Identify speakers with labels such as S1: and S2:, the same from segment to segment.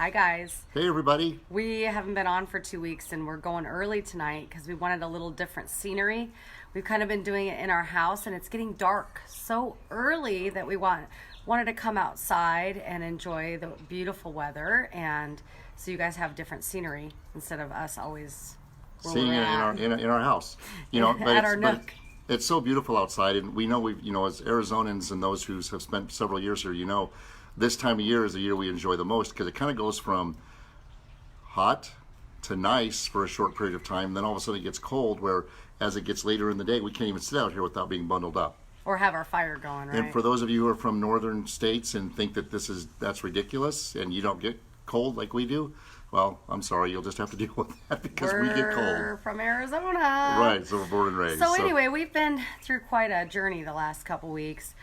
S1: Hi, guys.
S2: Hey, everybody.
S1: We haven't been on for 2 weeks and we're going early tonight because we wanted a little different scenery. We've kind of been doing it in our house and it's getting dark so early that we wanted to come outside and enjoy the beautiful weather, and so you guys have different scenery instead of us always
S2: Seeing it in our house, but
S1: at our nook.
S2: It's so beautiful outside, and we know as Arizonans and those who have spent several years here, this time of year is the year we enjoy the most because it kind of goes from hot to nice for a short period of time. Then all of a sudden it gets cold, where as it gets later in the day, we can't even sit out here without being bundled up.
S1: Or have our fire going, right?
S2: And for those of you who are from northern states and think that that's ridiculous and you don't get cold like we do, well, I'm sorry, you'll just have to deal with that because we get cold.
S1: We're from Arizona.
S2: Right, so we're born and raised.
S1: So anyway, we've been through quite a journey the last couple weeks.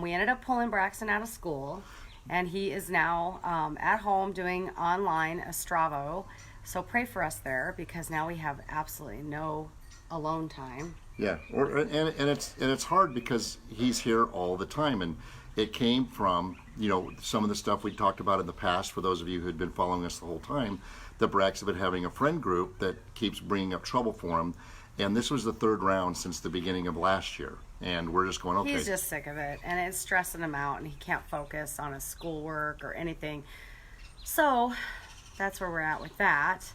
S1: We ended up pulling Braxton out of school, and he is now at home doing online Estravo. So pray for us there, because now we have absolutely no alone time.
S2: Yeah, and it's hard because he's here all the time, and it came from some of the stuff we talked about in the past. For those of you who had been following us the whole time, that Brax have been having a friend group that keeps bringing up trouble for him, and this was the third round since the beginning of last year, and we're just going, okay.
S1: He's just sick of it, and it's stressing him out, and he can't focus on his schoolwork or anything. So that's where we're at with that.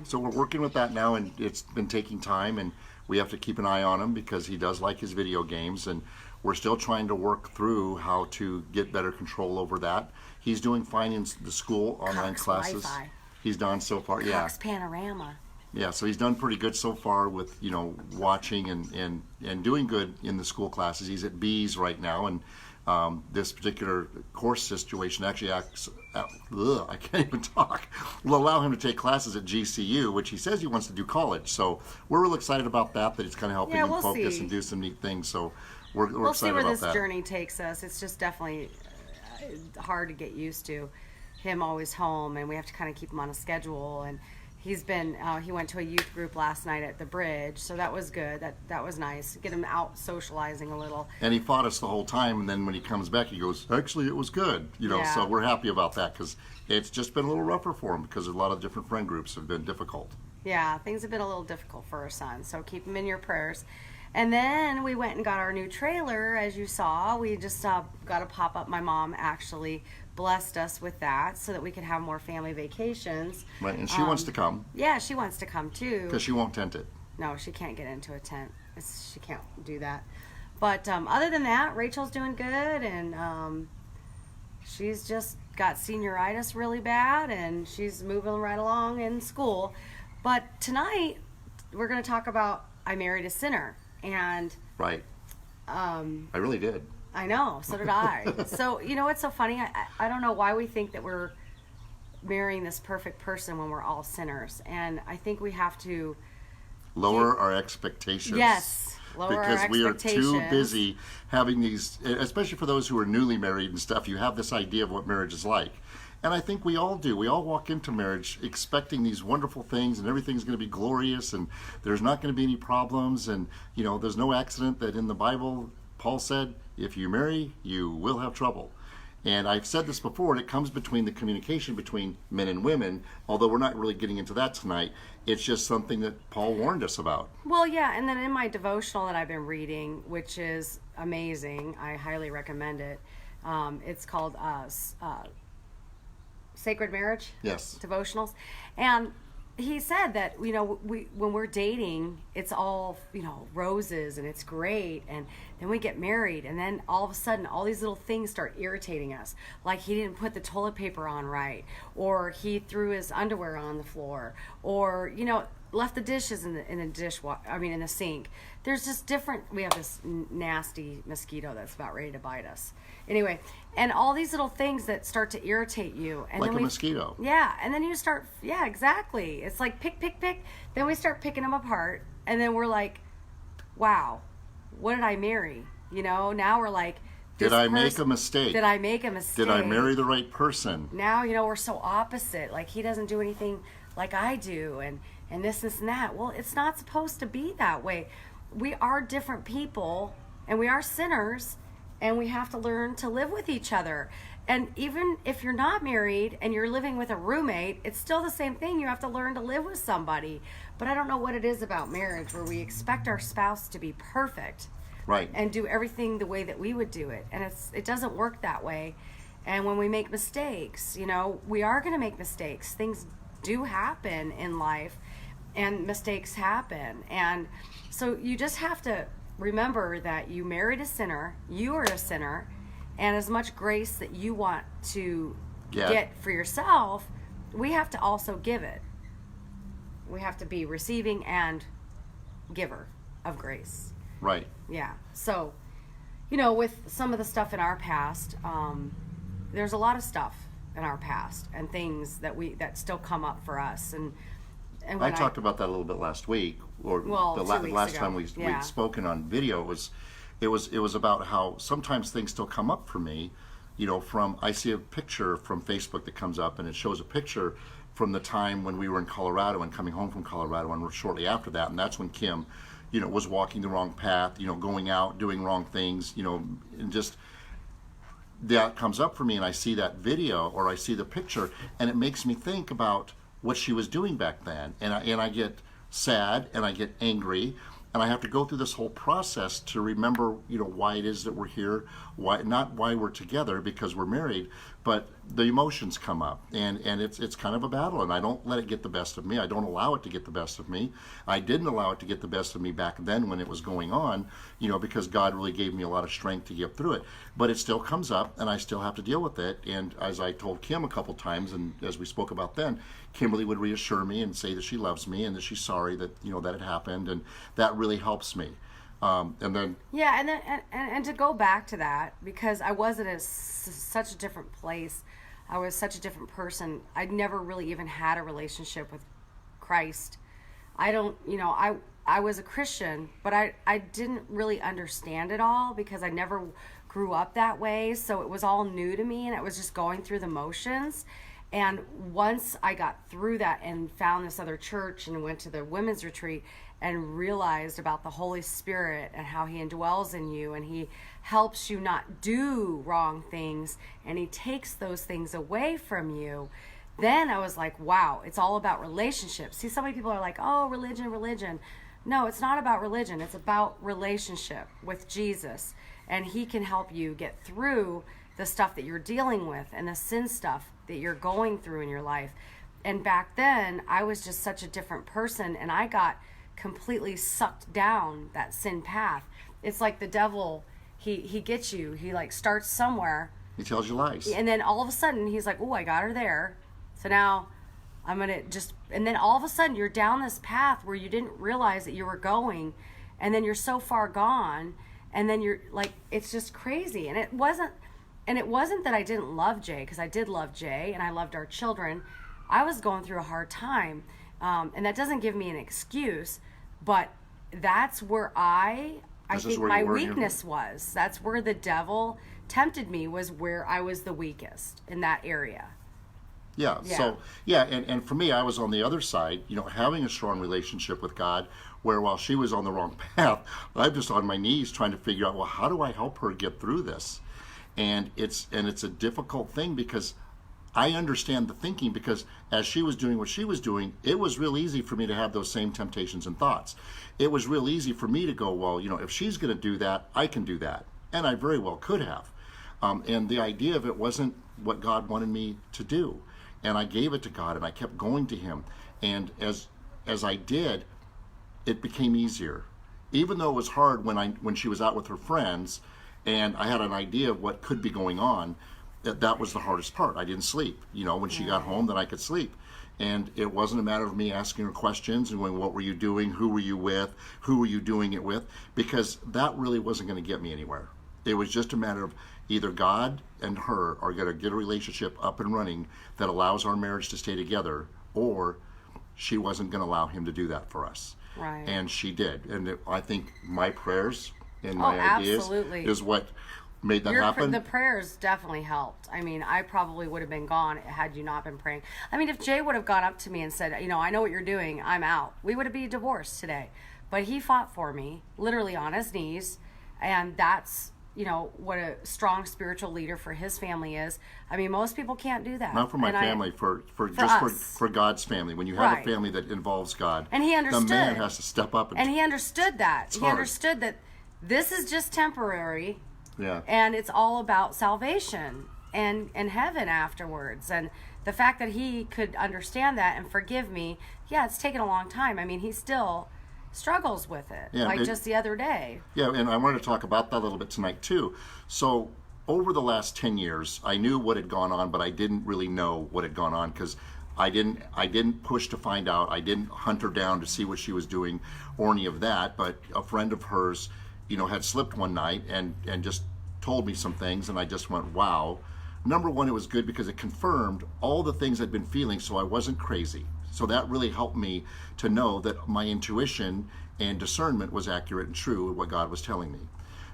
S2: So we're working with that now, and it's been taking time, and we have to keep an eye on him because he does like his video games, and we're still trying to work through how to get better control over that. He's doing fine in the school online classes.
S1: Wi-Fi.
S2: He's done so far.
S1: Cox Panorama.
S2: Yeah, so he's done pretty good so far with watching and doing good in the school classes. He's at B's right now, and this particular course situation actually I can't even talk, will allow him to take classes at GCU, which he says he wants to do college. So we're real excited about that it's kind of helping him focus and do some neat things. So we'll excited about that.
S1: We'll see where this journey takes us. It's just definitely hard to get used to him always home, and we have to kind of keep him on a schedule. And he's been he went to a youth group last night at the bridge, so that was good. That was nice. Get him out socializing a little.
S2: And he fought us the whole time, and then when he comes back, he goes, actually, it was good.
S1: Yeah.
S2: So we're happy about that because it's just been a little rougher for him because a lot of different friend groups have been difficult.
S1: Yeah, things have been a little difficult for our son, so keep him in your prayers. And then we went and got our new trailer, as you saw. We just got a pop-up. My mom actually blessed us with that so that we could have more family vacations.
S2: Right, and she wants to come.
S1: Yeah, she wants to come too.
S2: Because she won't tent it.
S1: No, she can't get into a tent. She can't do that. But other than that, Rachel's doing good, and she's just got senioritis really bad, and she's moving right along in school. But tonight, we're going to talk about I Married a Sinner. And
S2: right. I really did.
S1: I know, so did I. So, what's so funny? I don't know why we think that we're marrying this perfect person when we're all sinners. And I think we have to
S2: lower our expectations.
S1: Yes, lower our expectations.
S2: Because we are too busy having these, especially for those who are newly married and stuff, you have this idea of what marriage is like. And I think we all do. We all walk into marriage expecting these wonderful things, and everything's going to be glorious, and there's not going to be any problems, and there's no accident that in the Bible Paul said, if you marry, you will have trouble. And I've said this before, and it comes between the communication between men and women, although we're not really getting into that tonight. It's just something that Paul warned us about.
S1: Well, yeah, and then in my devotional that I've been reading, which is amazing, I highly recommend it. It's called Sacred Marriage.
S2: Yes.
S1: Devotionals. And he said that, when we're dating, it's all, roses and it's great. And then we get married, and then all of a sudden, all these little things start irritating us. Like he didn't put the toilet paper on right, or he threw his underwear on the floor, or, left the dishes in the sink. There's just different. We have this nasty mosquito that's about ready to bite us. Anyway, and all these little things that start to irritate you. And
S2: like
S1: then
S2: a mosquito.
S1: Yeah, and then you start, yeah, exactly. It's like pick. Then we start picking them apart, and then we're like, wow, what did I marry? Now we're like,
S2: did I make a mistake?
S1: Did I make a mistake?
S2: Did I marry the right person?
S1: Now, we're so opposite. Like, he doesn't do anything like I do, and this and that. Well, it's not supposed to be that way. We are different people, and we are sinners, and we have to learn to live with each other. And even if you're not married and you're living with a roommate, it's still the same thing. You have to learn to live with somebody. But I don't know what it is about marriage where we expect our spouse to be perfect.
S2: Right.
S1: And do everything the way that we would do it. And it doesn't work that way. And when we make mistakes, we are going to make mistakes. Things do happen in life, and mistakes happen. And so you just have to remember that you married a sinner, you are a sinner, and as much grace that you want to get for yourself, we have to also give it. We have to be receiving and giver of grace.
S2: Right.
S1: Yeah. So, with some of the stuff in our past, there's a lot of stuff in our past and things that still come up for us. And when
S2: I talked about that a little bit last week, or the last time we'd spoken on video. It was about how sometimes things still come up for me. I see a picture from Facebook that comes up, and it shows a picture from the time when we were in Colorado and coming home from Colorado, and shortly after that, and that's when Kim, was walking the wrong path, going out, doing wrong things, and just that comes up for me, and I see that video or I see the picture, and it makes me think about what she was doing back then, and I get sad and I get angry, and I have to go through this whole process to remember, why it is that we're here, not why we're together because we're married, but the emotions come up, and it's kind of a battle, and I don't let it get the best of me. I don't allow it to get the best of me. I didn't allow it to get the best of me back then when it was going on, because God really gave me a lot of strength to get through it. But it still comes up, and I still have to deal with it. And as I told Kim a couple times, and as we spoke about then, Kimberly would reassure me and say that she loves me and that she's sorry that that it happened, and that really helps me. And then
S1: to go back to that, because I was in such a different place, I was such a different person. I'd never really even had a relationship with Christ. I was a Christian, but I didn't really understand it all because I never grew up that way. So it was all new to me, and it was just going through the motions. And once I got through that and found this other church and went to the women's retreat and realized about the Holy Spirit and how he indwells in you and he helps you not do wrong things and he takes those things away from you, then I was like, wow, it's all about relationships. See, so many people are like, oh, religion. No, it's not about religion. It's about relationship with Jesus. And he can help you get through the stuff that you're dealing with and the sin stuff that you're going through in your life. And back then, I was just such a different person, and I got completely sucked down that sin path. It's like the devil, he gets you. He starts somewhere.
S2: He tells you lies.
S1: And then all of a sudden, he's like, oh, I got her there. So now I'm going to and then all of a sudden, you're down this path where you didn't realize that you were going, and then you're so far gone, and then you're like, it's just crazy. And it wasn't that I didn't love Jay, because I did love Jay and I loved our children. I was going through a hard time, and that doesn't give me an excuse, but that's where I think my weakness was. That's where the devil tempted me, was where I was the weakest in that area.
S2: Yeah. So, and for me, I was on the other side, having a strong relationship with God, where while she was on the wrong path, I'm just on my knees trying to figure out, well, how do I help her get through this? And it's a difficult thing, because I understand the thinking, because as she was doing what she was doing, it was real easy for me to have those same temptations and thoughts. It was real easy for me to go, well, if she's going to do that, I can do that. And I very well could have. And the idea of it wasn't what God wanted me to do. And I gave it to God, and I kept going to him. And as I did, it became easier. Even though it was hard when she was out with her friends, and I had an idea of what could be going on, that was the hardest part. I didn't sleep. When she got home, then I could sleep. And it wasn't a matter of me asking her questions and going, what were you doing? Who were you with? Who were you doing it with? Because that really wasn't going to get me anywhere. It was just a matter of either God and her are going to get a relationship up and running that allows our marriage to stay together, or she wasn't going to allow him to do that for us.
S1: Right.
S2: And she did. And I think my prayers and my ideas is what made that happen.
S1: The prayers definitely helped. I mean, I probably would have been gone had you not been praying. I mean, if Jay would have gone up to me and said, I know what you're doing, I'm out, we would have been divorced today. But he fought for me, literally on his knees, and that's what a strong spiritual leader for his family is. I mean, most people can't do that.
S2: Not for my family, for God's family. When you have a family that involves God,
S1: and he understood.
S2: The man has to step up.
S1: And he understood that. He understood that this is just temporary.
S2: Yeah.
S1: And it's all about salvation and heaven afterwards. And the fact that he could understand that and forgive me, it's taken a long time. I mean, he still struggles with it, just the other day.
S2: Yeah, and I wanted to talk about that a little bit tonight too. So over the last 10 years, I knew what had gone on, but I didn't really know what had gone on because I didn't push to find out. I didn't hunt her down to see what she was doing or any of that. But a friend of hers, had slipped one night and just told me some things, and I just went, wow. Number one, it was good because it confirmed all the things I'd been feeling, so I wasn't crazy. So that really helped me to know that my intuition and discernment was accurate and true, what God was telling me.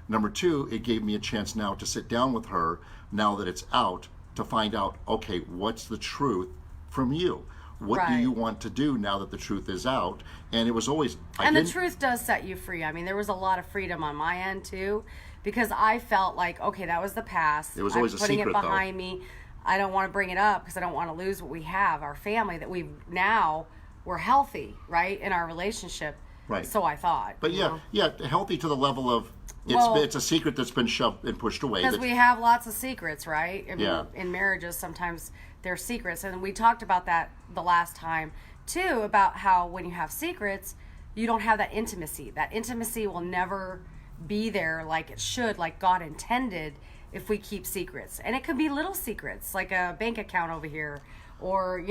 S2: Number two, it gave me a chance now to sit down with her, now that it's out, to find out, okay, what's the truth from you? What do you want to do now that the truth is out? And it was always...
S1: the truth does set you free. I mean, there was a lot of freedom on my end, too, because I felt like, okay, that was the past.
S2: It was always a secret,
S1: putting it behind me. I don't want to bring it up because I don't want to lose what we have, our family, that we're healthy, right, in our relationship.
S2: Right.
S1: So I thought.
S2: But healthy to the level of it's a secret that's been shoved and pushed away.
S1: Because we have lots of secrets, right? I mean, in marriages, sometimes there's secrets, and we talked about that the last time too, about how when you have secrets, you don't have that intimacy. That intimacy will never be there like it should, like God intended, if we keep secrets. And it could be little secrets, like a bank account over here, or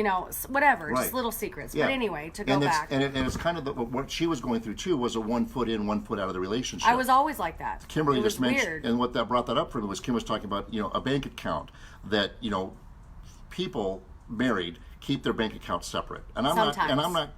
S1: whatever, just little secrets. But anyway, to go back,
S2: and it's kind of what she was going through too, was a 1 foot in, 1 foot out of the relationship.
S1: I was always like that.
S2: Kimberly just mentioned, and what that brought that up for me was Kim was talking about a bank account that people married keep their bank accounts separate, and I'm not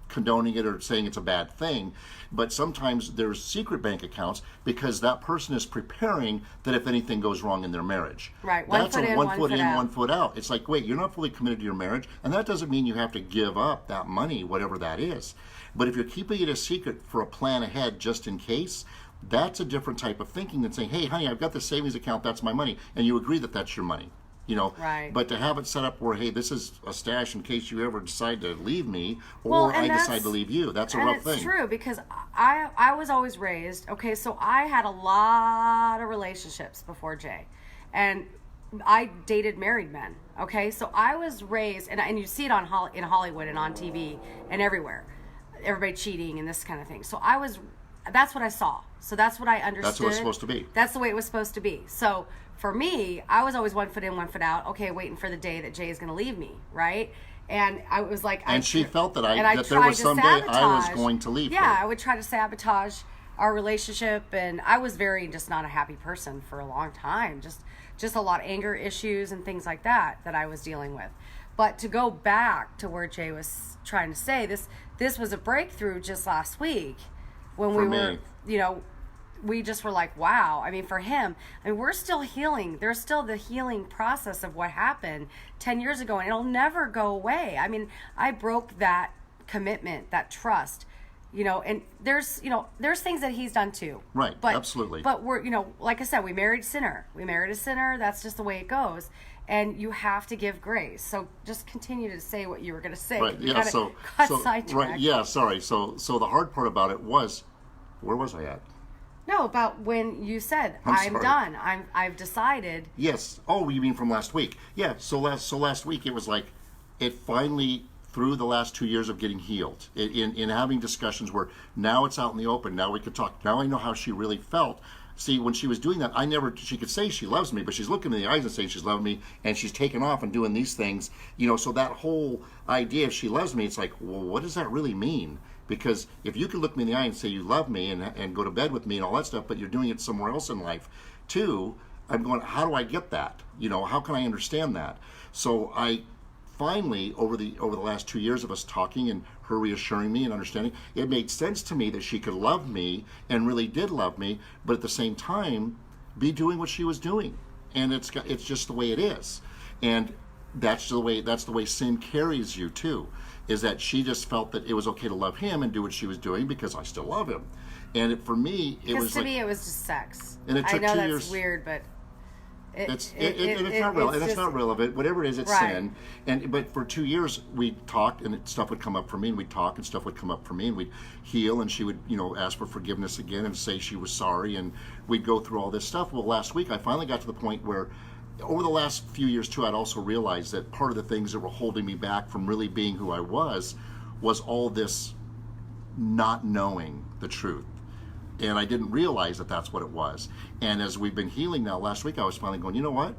S2: condoning it or saying it's a bad thing, but sometimes there's secret bank accounts because that person is preparing that if anything goes wrong in their marriage.
S1: Right.
S2: That's a 1 foot in, 1 foot out. It's like, wait, you're not fully committed to your marriage, and that doesn't mean you have to give up that money, whatever that is. But if you're keeping it a secret for a plan ahead just in case, that's a different type of thinking than saying, hey, honey, I've got this savings account, that's my money, and you agree that that's your money.
S1: Right.
S2: But to have it set up where, hey, this is a stash in case you ever decide to leave me, or I decide to leave you. That's a rough thing.
S1: It's true, because I was always raised, okay, so I had a lot of relationships before Jay. And I dated married men, okay? So I was raised, and you see it in Hollywood and on TV and everywhere. Everybody cheating and this kind of thing. So that's what I saw. So that's what I understood.
S2: That's what it's supposed to be.
S1: That's the way it was supposed to be. So for me, I was always 1 foot in, 1 foot out. Okay, waiting for the day that Jay is going to leave me, right? And I was like,
S2: and she felt that there was some day I was going to leave her.
S1: Yeah, I would try to sabotage our relationship, and I was very just not a happy person for a long time. Just a lot of anger issues and things like that I was dealing with. But to go back to where Jay was trying to say, this was a breakthrough just last week when we just were like, wow. I mean, for him, we're still healing. There's still the healing process of what happened 10 years ago, and it'll never go away. I mean, I broke that commitment, that trust, and there's things that he's done too.
S2: Right,
S1: but,
S2: absolutely.
S1: But we're, like I said, we married a sinner. That's just the way it goes. And you have to give grace. So just continue to say what you were going to say.
S2: Right, yeah,
S1: sidetracked.
S2: Right, yeah, sorry. So the hard part about it was, where was I at?
S1: No, about when you said, I'm done. I've decided.
S2: Yes. Oh, you mean from last week? Yeah. So last week it was like, it finally, through the last 2 years of getting healed, in having discussions where now it's out in the open, now we could talk. Now I know how she really felt. See, when she was doing that, she could say she loves me, but she's looking me in the eyes and saying she's loving me, and she's taken off and doing these things, so that whole idea, if she loves me, it's like, well, what does that really mean? Because if you can look me in the eye and say you love me and go to bed with me and all that stuff, but you're doing it somewhere else in life too, I'm going, how do I get that? How can I understand that? So I finally, over the last 2 years of us talking and her reassuring me and understanding, it made sense to me that she could love me and really did love me, but at the same time be doing what she was doing. And it's just the way it is. And that's the way sin carries you too, is that she just felt that it was okay to love him and do what she was doing because I still love him. For me, it
S1: Because
S2: was
S1: to
S2: like,
S1: me, it was just sex.
S2: and it took
S1: I know
S2: 2
S1: that's
S2: years.
S1: weird, but
S2: It's not relevant. It's not relevant. Whatever it is, it's
S1: Right.
S2: sin. But for 2 years we talked, and stuff would come up for me, and we'd talk, and stuff would come up for me, and we'd heal, and she would ask for forgiveness again and say she was sorry, and we'd go through all this stuff. Well, last week I finally got to the point where, over the last few years too, I'd also realized that part of the things that were holding me back from really being who I was all this not knowing the truth. And I didn't realize that that's what it was. And as we've been healing now, last week I was finally going, you know what?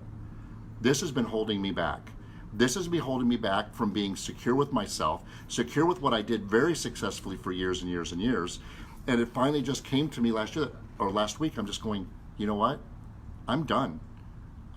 S2: This has been holding me back. This has been holding me back from being secure with myself, secure with what I did very successfully for years and years and years. And it finally just came to me last week. I'm just going, you know what? I'm done.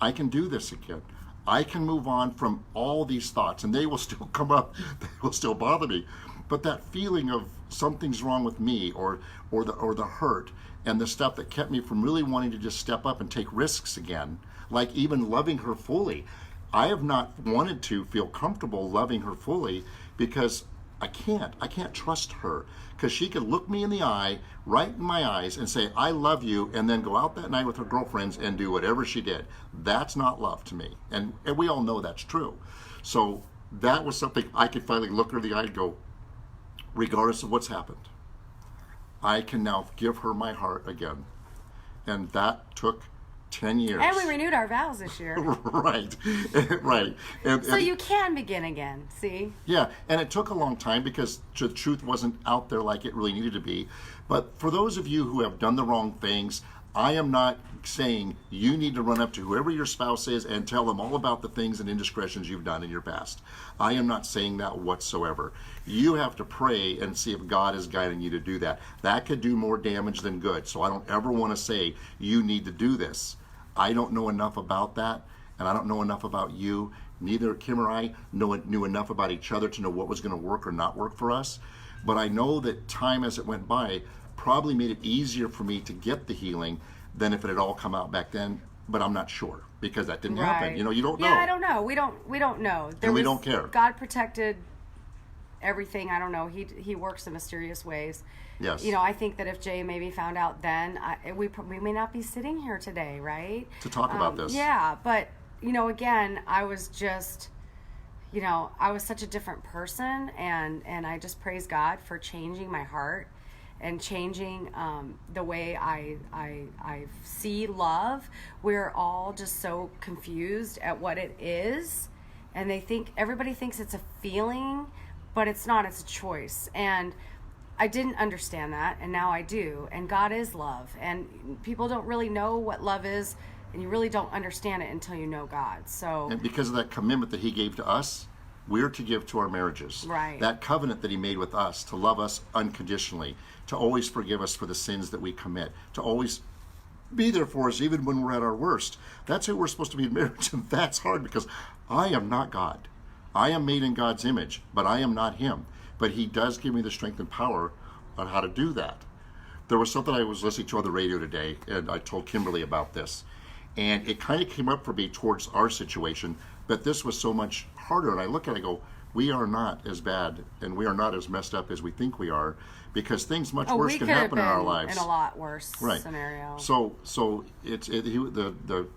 S2: I can do this again. I can move on from all these thoughts, and they will still come up. They will still bother me. But that feeling of something's wrong with me, or the hurt, and the stuff that kept me from really wanting to just step up and take risks again, like even loving her fully. I have not wanted to feel comfortable loving her fully because I can't trust her, because she could look me in the eye, right in my eyes, and say, I love you, and then go out that night with her girlfriends and do whatever she did. That's not love to me. And we all know that's true. So that was something I could finally look her in the eye and go, regardless of what's happened, I can now give her my heart again. And that took 10 years.
S1: And we renewed our vows this year.
S2: Right. Right.
S1: So you can begin again, see?
S2: Yeah, and it took a long time because the truth wasn't out there like it really needed to be. But for those of you who have done the wrong things, I am not saying you need to run up to whoever your spouse is and tell them all about the things and indiscretions you've done in your past. I am not saying that whatsoever. You have to pray and see if God is guiding you to do that. That could do more damage than good. So I don't ever want to say you need to do this. I don't know enough about that, and I don't know enough about you. Neither Kim or I knew enough about each other to know what was going to work or not work for us. But I know that time as it went by probably made it easier for me to get the healing than if it had all come out back then. But I'm not sure, because that didn't happen. You don't know.
S1: Yeah, I don't know. We don't know.
S2: And we don't care.
S1: God protected everything. I don't know. He works in mysterious ways.
S2: Yes.
S1: I think that if Jay maybe found out then, we may not be sitting here today, right?
S2: To talk about this.
S1: Yeah, but again, I was just, I was such a different person, and I just praise God for changing my heart and changing the way I see love. We're all just so confused at what it is, and everybody thinks it's a feeling, but it's not. It's a choice. And I didn't understand that, and now I do. And God is love, and people don't really know what love is, and you really don't understand it until you know God. So,
S2: and because of that commitment that He gave to us, we're to give to our marriages.
S1: Right.
S2: That covenant that He made with us, to love us unconditionally, to always forgive us for the sins that we commit, to always be there for us even when we're at our worst. That's who we're supposed to be in marriage, and that's hard because I am not God. I am made in God's image, but I am not Him. But He does give me the strength and power on how to do that. There was something I was listening to on the radio today, and I told Kimberly about this. And it kind of came up for me towards our situation, but this was so much harder. And I look at it and I go, we are not as bad, and we are not as messed up as we think we are, because things much worse can happen in our lives.
S1: In a lot worse
S2: Right.
S1: scenario.
S2: So the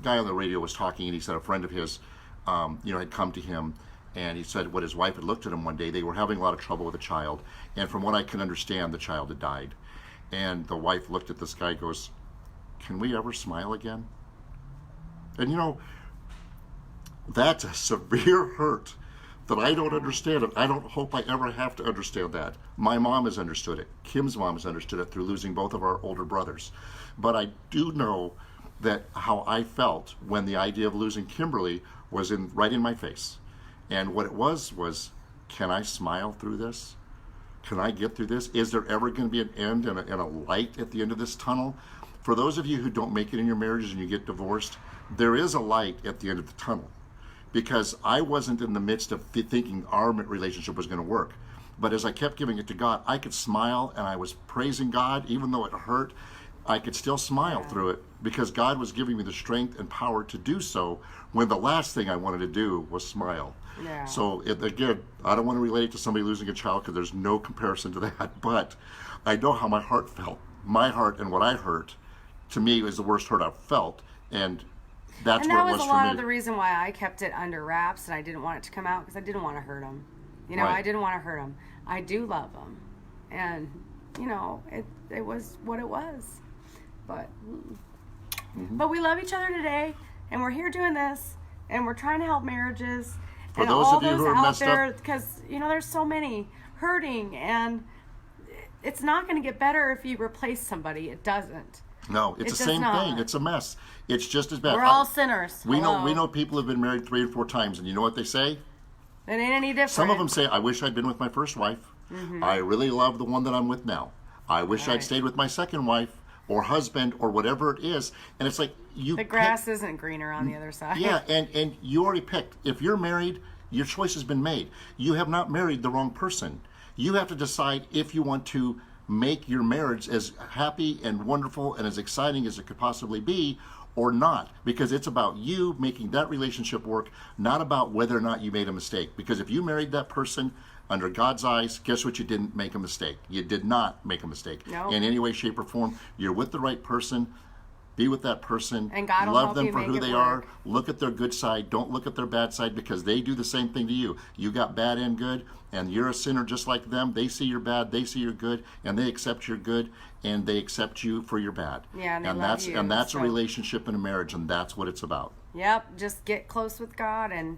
S2: guy on the radio was talking, and he said a friend of his, had come to him, and he said what his wife had looked at him one day. They were having a lot of trouble with a child, and from what I can understand, the child had died. And the wife looked at this guy and goes, can we ever smile again? And that's a severe hurt that I don't understand it. I don't hope I ever have to understand that. My mom has understood it. Kim's mom has understood it through losing both of our older brothers. But I do know that how I felt when the idea of losing Kimberly was right in my face. And what it was, can I smile through this? Can I get through this? Is there ever going to be an end and a light at the end of this tunnel? For those of you who don't make it in your marriages and you get divorced, there is a light at the end of the tunnel. Because I wasn't in the midst of thinking our relationship was going to work. But as I kept giving it to God, I could smile, and I was praising God. Even though it hurt, I could still smile through it, because God was giving me the strength and power to do so, when the last thing I wanted to do was smile.
S1: Yeah.
S2: So again, I don't want to relate it to somebody losing a child because there's no comparison to that. But I know how my heart felt. My heart and what I hurt, to me, was the worst hurt I've felt, and that's
S1: and
S2: what
S1: that
S2: it
S1: was
S2: was
S1: a
S2: for
S1: lot
S2: me.
S1: of the reason why I kept it under wraps and I didn't want it to come out because I didn't want to hurt him. You know,
S2: Right.
S1: I didn't want to hurt him. I do love him, and you know, it was what it was. But but we love each other today, and we're here doing this, and we're trying to help marriages.
S2: For
S1: and
S2: those
S1: all
S2: of you
S1: those
S2: who are
S1: out
S2: messed
S1: there,
S2: up,
S1: because you know, there's so many hurting, and it's not going to get better if you replace somebody. It doesn't.
S2: no, it's
S1: It
S2: the
S1: does
S2: same
S1: not.
S2: thing. It's a mess. It's just as bad.
S1: We're all sinners.
S2: We
S1: Hello.
S2: know people have been married 3 or 4 times, and you know what they say?
S1: It ain't any different.
S2: Some of them say, "I wish I'd been with my first wife. I really love the one that I'm with now. I wish I'd
S1: Right.
S2: stayed with my second wife or husband or whatever it is." And it's like
S1: The grass isn't greener on the other side.
S2: Yeah, and you already picked. If you're married, your choice has been made. You have not married the wrong person. You have to decide if you want to make your marriage as happy and wonderful and as exciting as it could possibly be or not, because it's about you making that relationship work, not about whether or not you made a mistake. Because if you married that person under God's eyes, guess what? You didn't make a mistake. You did not make a mistake
S1: No.
S2: in any way, shape, or form. You're with the right person. Be with that person.
S1: And God will
S2: love
S1: help
S2: them
S1: you
S2: for
S1: make
S2: who
S1: it
S2: they
S1: work.
S2: are. Look at their good side. Don't look at their bad side, because they do the same thing to you. You got bad and good, and you're a sinner just like them. They see your bad, they see your good, and they accept your good, and they accept you for your bad.
S1: Yeah, and they love
S2: that's
S1: you,
S2: and that's
S1: so-
S2: a relationship in a marriage, and that's what it's about.
S1: Yep, just get close with God and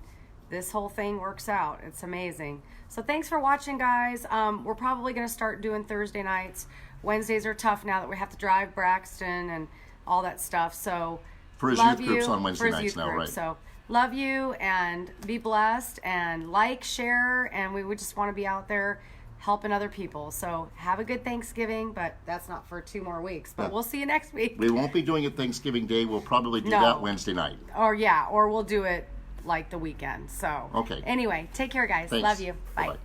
S1: this whole thing works out. It's amazing. So thanks for watching, guys. We're probably going to start doing Thursday nights. Wednesdays are tough now that we have to drive Braxton and all that stuff. So
S2: For his
S1: love
S2: youth groups
S1: you.
S2: on Wednesday
S1: For his
S2: nights
S1: youth
S2: now,
S1: group.
S2: right?
S1: So love you and be blessed and like, share, and we would just want to be out there helping other people. So have a good Thanksgiving, but that's not for 2 more weeks. But we'll see you next week.
S2: We won't be doing it Thanksgiving Day. We'll probably do
S1: No.
S2: that Wednesday night.
S1: Or we'll do it like the weekend. So
S2: Okay.
S1: Anyway, take care, guys.
S2: Thanks.
S1: Love you. Bye.
S2: Bye-bye.